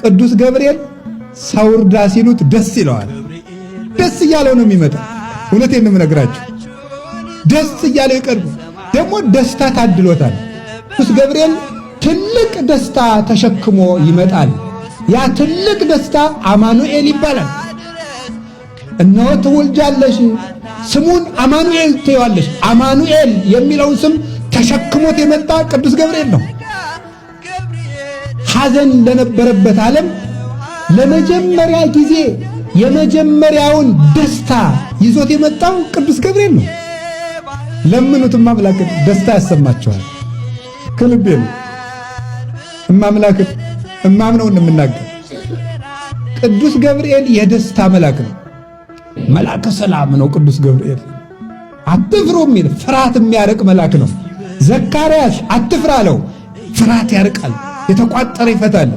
ቅዱስ ገብርኤል ሰው እርዳ ሲሉት ደስ ይለዋል። ደስ እያለው ነው የሚመጣው። እውነቴን ነው የምነግራችሁ። ደስ እያለው ይቀርብ። ደግሞ ደስታ ታድሎታል። ቅዱስ ገብርኤል ትልቅ ደስታ ተሸክሞ ይመጣል። ያ ትልቅ ደስታ አማኑኤል ይባላል። እነሆ ትወልጃለሽ፣ ስሙን አማኑኤል ትይዋለሽ። አማኑኤል የሚለውን ስም ተሸክሞት የመጣ ቅዱስ ገብርኤል ነው። ሐዘን ለነበረበት ዓለም ለመጀመሪያ ጊዜ የመጀመሪያውን ደስታ ይዞት የመጣው ቅዱስ ገብርኤል ነው። ለምኑትም አምላክን ደስታ ያሰማቸዋል። ከልቤ ነው እማምላክን እማምነውን የምናገር። ቅዱስ ገብርኤል የደስታ መልአክ ነው። መልአከ ሰላም ነው ቅዱስ ገብርኤል። አትፍሩ የሚል ፍርሃት የሚያርቅ መልአክ ነው። ዘካርያስ አትፍራ አለው። ፍርሃት ያርቃል፣ የተቋጠረ ይፈታል።